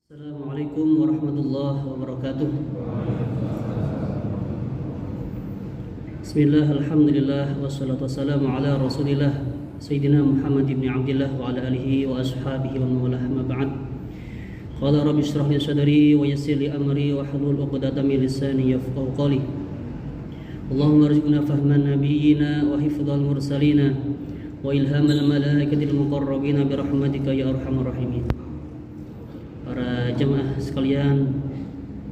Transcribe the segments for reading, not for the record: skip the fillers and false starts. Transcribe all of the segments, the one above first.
Assalamualaikum warahmatullahi wabarakatuh. Bismillah, alhamdulillah, wassalatu wassalamu ala rasulillah Sayyidina Muhammad ibn Abdillah wa ala alihi wa ashabihi wa mawalah ma ba'd. Qala rabbi shrah li sadri wa yassir li amri wa hlul 'uqdatam min lisani yafqahu qawli. Allahumma arzuqna fahman nabiyyina wa hifdzal mursalina wa ilhamal malaikatil muqarrabina bi rahmatika ya arhamar rahimin. Para jemaah sekalian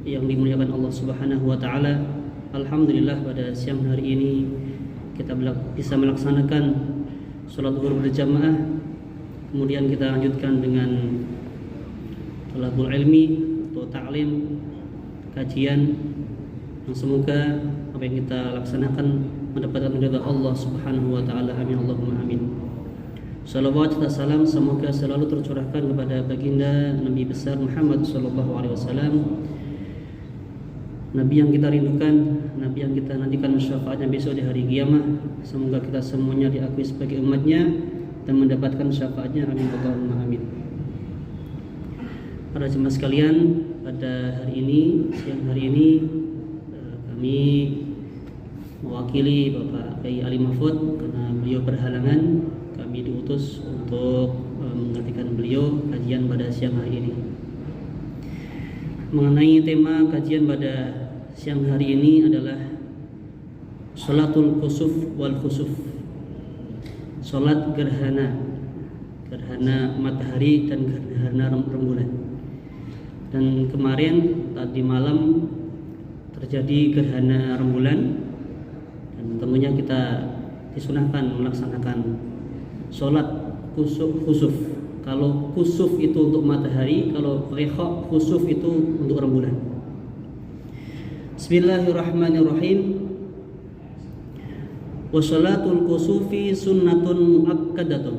yang dimuliakan Allah Subhanahu wa taala, alhamdulillah pada siang hari ini kita bisa melaksanakan salat zuhur berjamaah. Kemudian kita lanjutkan dengan talabul ilmi atau ta'lim, kajian yang semoga apa yang kita laksanakan mendapatkan ridha Allah Subhanahu wa taala. Amin Allahumma amin. Salawat dan salam semoga selalu tercurahkan kepada baginda Nabi besar Muhammad sallallahu alaihi wasallam, Nabi yang kita rindukan, Nabi yang kita nantikan syafaatnya besok di hari kiamat. Semoga kita semuanya diakui sebagai umatnya dan mendapatkan syafaatnya. Amin Allahumma amin. Para jemaah sekalian, pada hari ini, siang hari ini kami mewakili Bapak Kiai Ali Mahfud karena beliau berhalangan. Kami diutus untuk menggantikan beliau kajian pada siang hari ini. Mengenai tema kajian pada siang hari ini adalah Salatul Kusuf wal Khusuf, Salat gerhana matahari dan gerhana rembulan. Dan kemarin tadi malam terjadi gerhana rembulan, dan tentunya kita disunahkan melaksanakan sholat khusuf. Kalau khusuf itu untuk matahari, kalau rekha khusuf itu untuk rembulan. Bismillahirrahmanirrahim. Wa sholatul khusufi sunnatun muakkadatun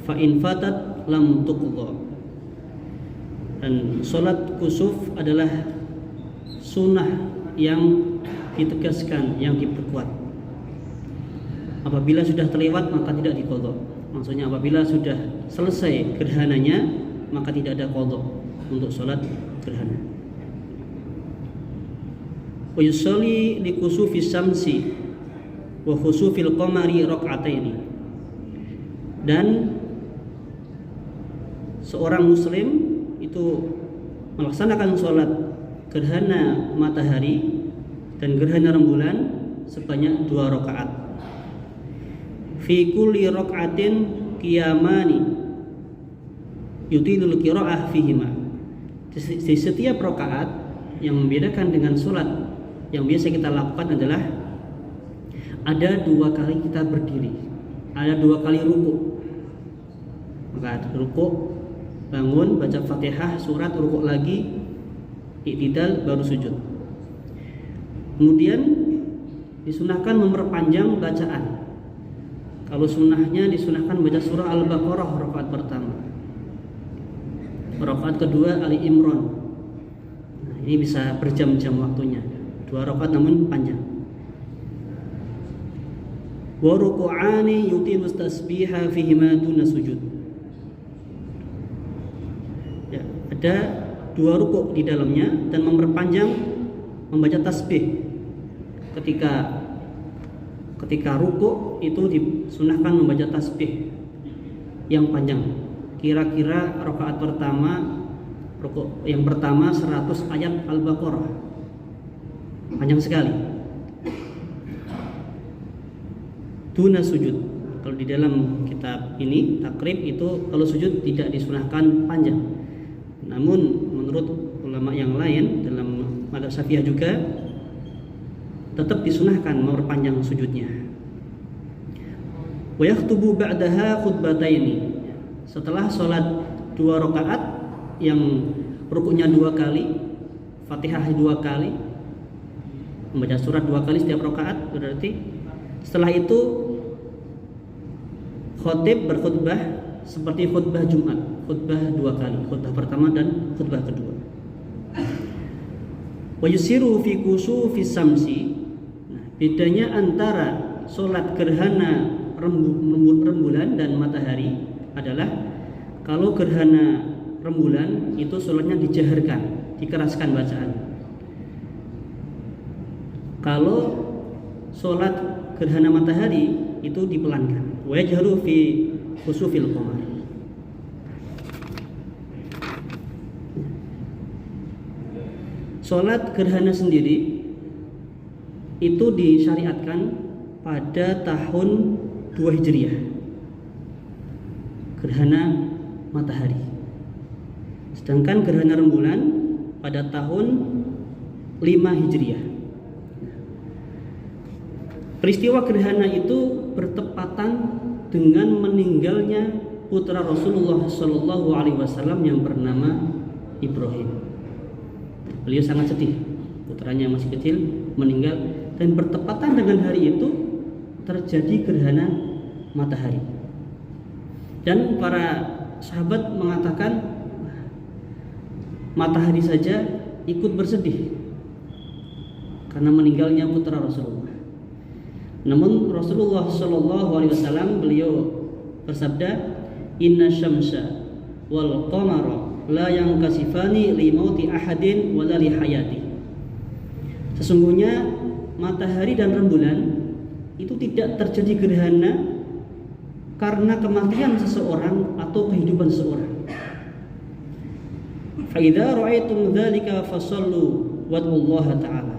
fa in fatat lam tuqdha. Dan sholat khusuf adalah sunnah yang ditegaskan, yang diperkuat. Apabila sudah terlewat maka tidak diqadha. Maksudnya apabila sudah selesai gerhananya maka tidak ada qadha untuk sholat gerhana. Wa yusalli li kusufi syamsi wa khusufil qamari rak'ataini. Dan seorang muslim itu melaksanakan sholat gerhana matahari dan gerhana rembulan sebanyak 2 rakaat. Fi kulli rak'atin qiyamani yutilul qira'ah fihima. Di setiap rakaat, yang membedakan dengan sholat yang biasa kita lakukan adalah ada 2 kali kita berdiri, ada 2 kali ruku. Maka ruku, bangun, baca Fatihah, surat, ruku lagi, i'tidal, baru sujud. Kemudian disunahkan memperpanjang bacaan. Kalau sunnahnya disunahkan baca surah Al-Baqarah rakaat pertama, rakaat kedua Ali Imran. Nah, ini bisa berjam-jam waktunya, 2 rakaat namun panjang. Wa ruku'ani yutilu tasbiha fihima duna sujud. Ya, ada 2 rukuk di dalamnya dan memperpanjang membaca tasbih. Ketika rukuk itu disunahkan membaca tasbih yang panjang. Kira-kira rakaat pertama, rukuk yang pertama 100 ayat Al-Baqarah. Panjang sekali. Duna sujud. Kalau di dalam kitab ini takrib itu kalau sujud tidak disunahkan panjang. Namun menurut ulama yang lain dalam mazhab Syafi'iyah juga tetap disunahkan memperpanjang sujudnya. Wa yaktubu ba'daha khutbataini. Setelah sholat 2 rakaat yang rukuknya 2 kali, Fatihah 2 kali, membaca surat 2 kali setiap rakaat, berarti setelah itu khotib berkhutbah seperti khutbah Jumat, khutbah 2 kali, khutbah pertama dan khutbah kedua. Wa yusiru fi kusufi samsi. Bedanya antara sholat gerhana rembulan dan matahari adalah kalau gerhana rembulan itu sholatnya dijaharkan, dikeraskan bacaan. Kalau sholat gerhana matahari itu dipelankan. Wa yajharu fi khusufil qamar. Sholat gerhana sendiri itu disyariatkan pada tahun 2 Hijriah, gerhana matahari. Sedangkan gerhana rembulan pada tahun 5 Hijriah. Peristiwa gerhana itu bertepatan dengan meninggalnya putra Rasulullah Shallallahu Alaihi Wasallam yang bernama Ibrahim. Beliau sangat sedih, putranya masih kecil meninggal, dan bertepatan dengan hari itu terjadi gerhana matahari. Dan para sahabat mengatakan matahari saja ikut bersedih karena meninggalnya putra Rasulullah. Namun Rasulullah Shallallahu Alaihi Wasallam beliau bersabda, Inna syamsa wal qamara la yankasifani li mauti ahadin wala li hayati. Sesungguhnya matahari dan rembulan itu tidak terjadi gerhana karena kematian seseorang atau kehidupan seseorang. Fa idza ra'aitum dzalika fasallu wad'ullaha ta'ala.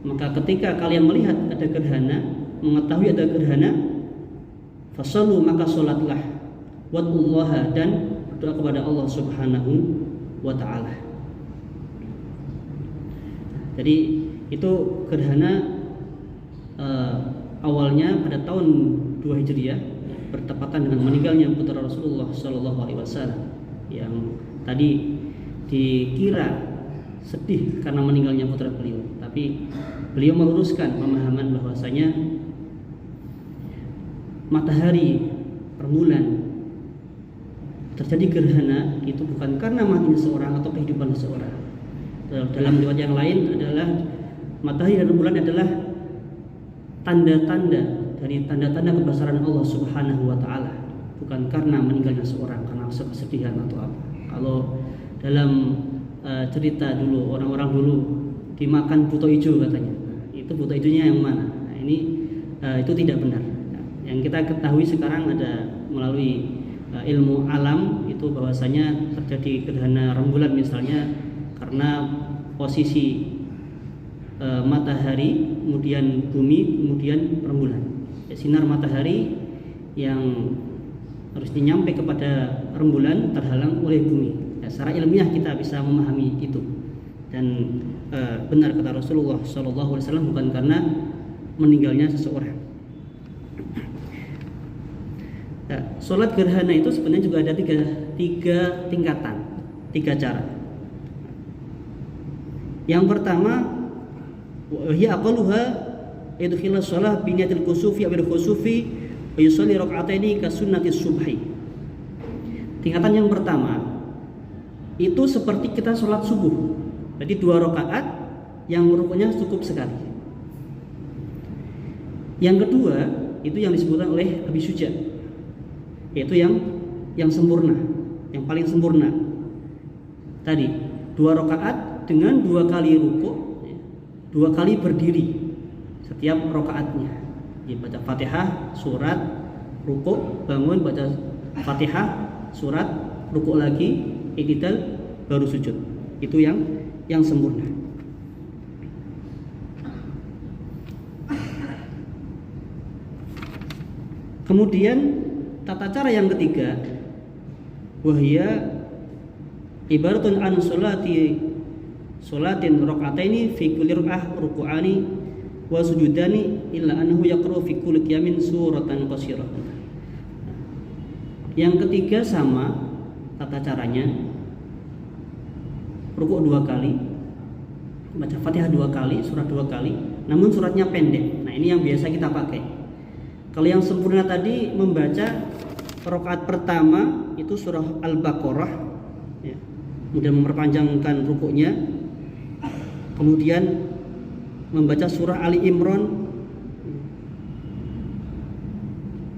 Maka ketika kalian melihat ada gerhana, mengetahui ada gerhana, fasallu, maka salatlah, wad'ullaha, dan doa kepada Allah Subhanahu wa ta'ala. Jadi itu gerhana awalnya pada tahun 2 Hijriah, bertepatan dengan meninggalnya putra Rasulullah Shallallahu Alaihi Wasallam yang tadi dikira sedih karena meninggalnya putra beliau, tapi beliau meluruskan pemahaman bahwasanya matahari, rembulan terjadi gerhana itu bukan karena matinya seorang atau kehidupan seseorang. Dalam riwayat yang lain adalah matahari dan rembulan adalah tanda-tanda dari tanda-tanda kebesaran Allah Subhanahu wa ta'ala, bukan karena meninggalnya seorang karena kesedihan atau apa. Kalau dalam cerita dulu, orang-orang dulu dimakan buto hijau katanya. Itu buto hijaunya yang mana? Nah, ini itu tidak benar. Yang kita ketahui sekarang ada melalui ilmu alam itu bahwasanya terjadi gerhana rembulan misalnya karena posisi matahari, kemudian bumi, kemudian rembulan. Sinar matahari yang harusnya nyampe kepada rembulan terhalang oleh bumi. Secara ilmiah kita bisa memahami itu, dan benar kata Rasulullah Shallallahu Alaihi Wasallam, bukan karena meninggalnya seseorang. Sholat gerhana itu sebenarnya juga ada tiga tingkatan, 3 cara. Yang pertama, hiya aqalluha yadkhulu shalah bi niyatil kusufi aw khusufi wa yusalli rak'ataini ka sunnatis subhi. Tingkatan yang pertama itu seperti kita sholat subuh, jadi 2 rakaat yang rukuknya cukup sekali. Yang kedua itu yang disebutkan oleh Abi Syuja, yaitu yang sempurna, yang paling sempurna. Tadi 2 rakaat dengan 2 kali rukuk, 2 kali berdiri setiap rakaatnya. Jadi baca Fatihah, surat, rukuk, bangun, baca Fatihah, surat, rukuk lagi, i'tidal, baru sujud. Itu yang sempurna. Kemudian tata cara yang ketiga, wahya ibaratun an sholatin rak'ataini fi kulli rak'ah ruku'ani wa sujudani illa annahu yaqra'u fi kulli qiyamin suratan qasirah. Yang ketiga sama tata caranya, rukuk 2 kali, baca Fatihah 2 kali, surat 2 kali, namun suratnya pendek. Nah, ini yang biasa kita pakai. Kalau yang sempurna tadi membaca rakaat pertama itu surah Al-Baqarah, ya, kemudian memperpanjangkan rukuknya, kemudian membaca surah Ali Imran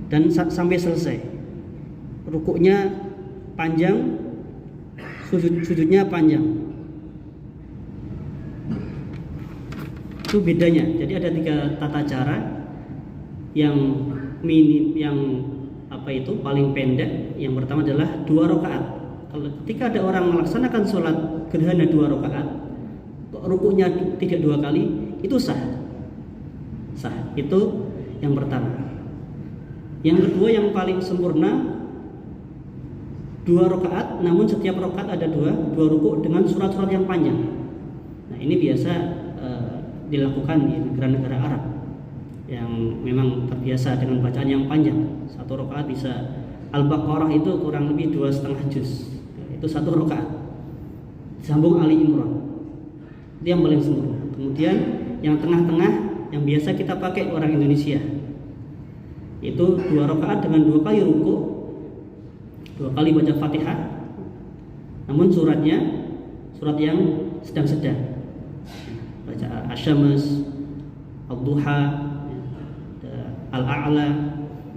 dan sampai selesai. Rukuknya panjang, sujudnya panjang. Itu bedanya. Jadi ada 3 tata cara. Yang paling pendek. Yang pertama adalah 2 rakaat. Kalau ketika ada orang melaksanakan sholat gerhana 2 rakaat, rukuknya tidak 2 kali, itu sah. Itu yang pertama. Yang kedua yang paling sempurna 2 rakaat, namun setiap rakaat ada 2 rukuk dengan surat-surat yang panjang. Nah, ini biasa dilakukan di negara-negara Arab yang memang terbiasa dengan bacaan yang panjang. 1 rakaat bisa Al-Baqarah itu kurang lebih 2,5 juz. Itu 1 rakaat. Sambung Ali Imran. Itu yang paling sempurna. Kemudian yang tengah-tengah yang biasa kita pakai orang Indonesia, itu 2 rakaat dengan 2 kali rukuk, 2 kali baca Fatihah, namun suratnya surat yang sedang-sedang, baca Asy-Syams, Ad-Duha, Al-A'la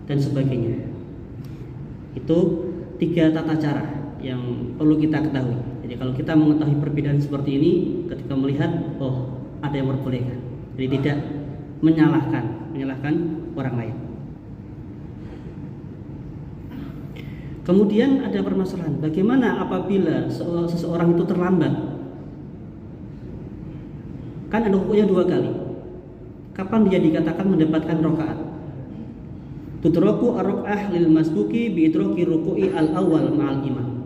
dan sebagainya. Itu 3 tata cara yang perlu kita ketahui. Jadi kalau kita mengetahui perbedaan seperti ini, ketika melihat ada yang memperbolehkan, jadi tidak menyalahkan orang lain. Kemudian ada permasalahan, bagaimana apabila seseorang itu terlambat? Kan ada hukumnya 2 kali. Kapan dia dikatakan mendapatkan rakaat? Tudraku ar-rak'ah lil masbuki bi idraki ruku'i al-awwal ma'al imam.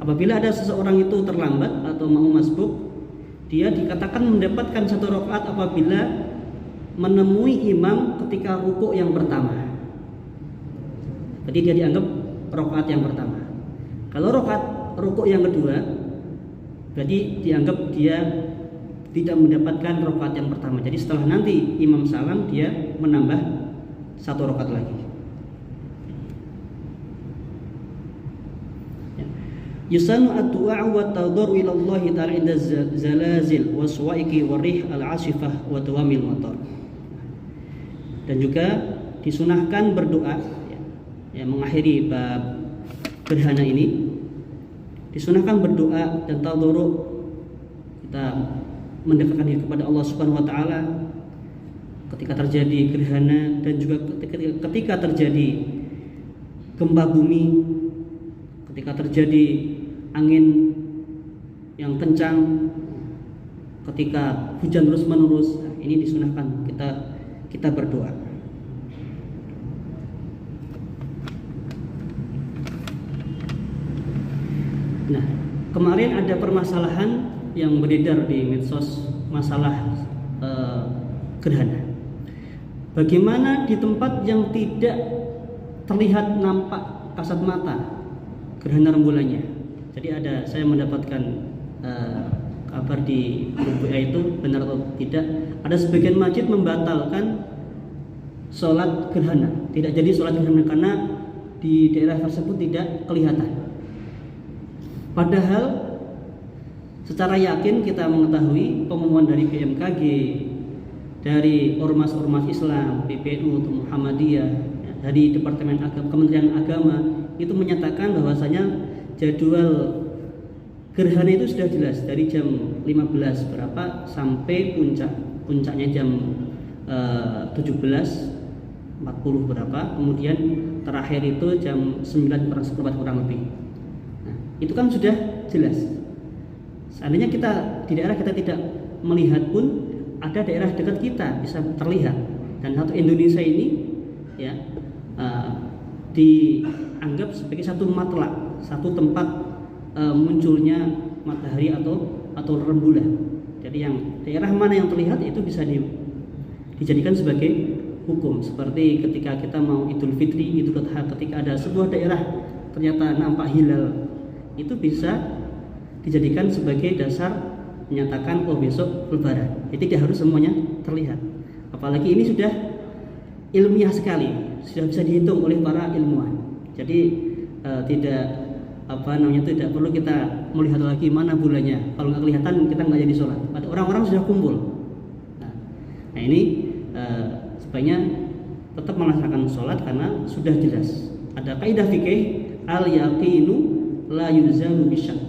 Apabila ada seseorang itu terlambat atau mau masbuk, dia dikatakan mendapatkan 1 rakaat apabila menemui imam ketika rukuk yang pertama. Jadi dia dianggap rakaat yang pertama. Kalau rakaat rukuk yang kedua, berarti dianggap dia tidak mendapatkan rakaat yang pertama. Jadi setelah nanti imam salam, dia menambah 1 rakaat lagi. Yusanu ad-du'a wa at-tadharru ila Allah ta'ala inda zalazil wa suwaiki wa rih al-asifah wa dawamil matar. Dan juga disunahkan berdoa mengakhiri bab gerhana ini. Disunahkan berdoa dan tadharru, kita mendekatkan diri kepada Allah Subhanahu wa taala ketika terjadi gerhana, dan juga ketika terjadi gempa bumi, ketika terjadi angin yang kencang, ketika hujan terus menerus. Ini disunahkan kita berdoa. Nah, kemarin ada permasalahan yang beredar di medsos, masalah gerhana. Bagaimana di tempat yang tidak terlihat nampak kasat mata gerhana rembulannya? Jadi saya mendapatkan kabar di grup WA itu, benar atau tidak, ada sebagian masjid membatalkan sholat gerhana, tidak jadi sholat gerhana karena di daerah tersebut tidak kelihatan. Padahal secara yakin kita mengetahui pengumuman dari BMKG, dari ormas-ormas Islam, PPNU atau Muhammadiyah, dari Departemen Kementerian Agama, itu menyatakan bahwasanya jadwal gerhana itu sudah jelas dari jam 15 berapa sampai puncaknya jam 17.40 berapa, kemudian terakhir itu jam 9:04 kurang lebih. Nah, itu kan sudah jelas. Seandainya kita di daerah kita tidak melihat pun, ada daerah dekat kita bisa terlihat. Dan satu Indonesia ini ya dianggap sebagai satu matlak, satu tempat munculnya matahari atau rembulan. Jadi yang daerah mana yang terlihat itu bisa dijadikan sebagai hukum. Seperti ketika kita mau Idul Fitri, Idul Adha, ketika ada sebuah daerah ternyata nampak hilal, itu bisa dijadikan sebagai dasar menyatakan besok Lebaran. Jadi tidak harus semuanya terlihat. Apalagi ini sudah ilmiah sekali, sudah bisa dihitung oleh para ilmuwan. Jadi tidak perlu kita melihat lagi mana bulannya. Kalau nggak kelihatan kita nggak jadi sholat. Orang-orang sudah kumpul. Nah ini sebaiknya tetap melaksanakan sholat karena sudah jelas. Ada kaidah fikih al yaqinu la yulzamu bisyak.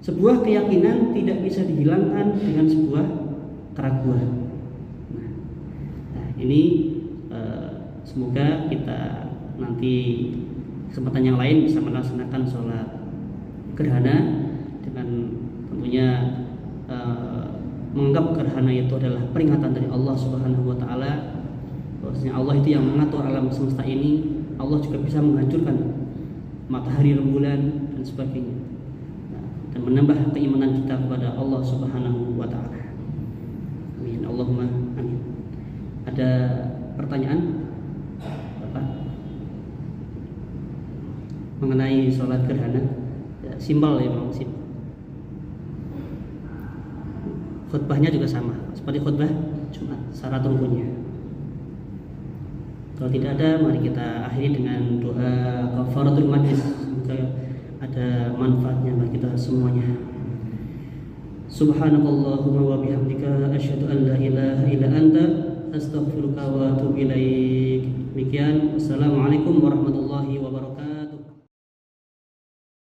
Sebuah keyakinan tidak bisa dihilangkan dengan sebuah keraguan. Nah, ini semoga kita nanti kesempatan yang lain bisa melaksanakan sholat gerhana dengan tentunya menganggap gerhana itu adalah peringatan dari Allah Subhanahu wa taala, bahwasanya Allah itu yang mengatur alam semesta ini. Allah juga bisa menghancurkan matahari, rembulan dan sebagainya, dan menambah keimanan kita kepada Allah Subhanahu wa taala. Amin. Allahumma amin. Ada pertanyaan Bapak mengenai sholat gerhana? Ya, simpel ya Bang. Khutbahnya juga sama seperti khutbah Jumat, syarat rukunnya. Kalau tidak ada, mari kita akhiri dengan doa kafaratul majlis. Semoga ada manfaatnya bagi kita semuanya. Subhanakallahumma wa bihamdika asyhadu an la ilaha illa anta astaghfiruka wa atubu ilaik. Demikian, wassalamualaikum warahmatullahi wabarakatuh.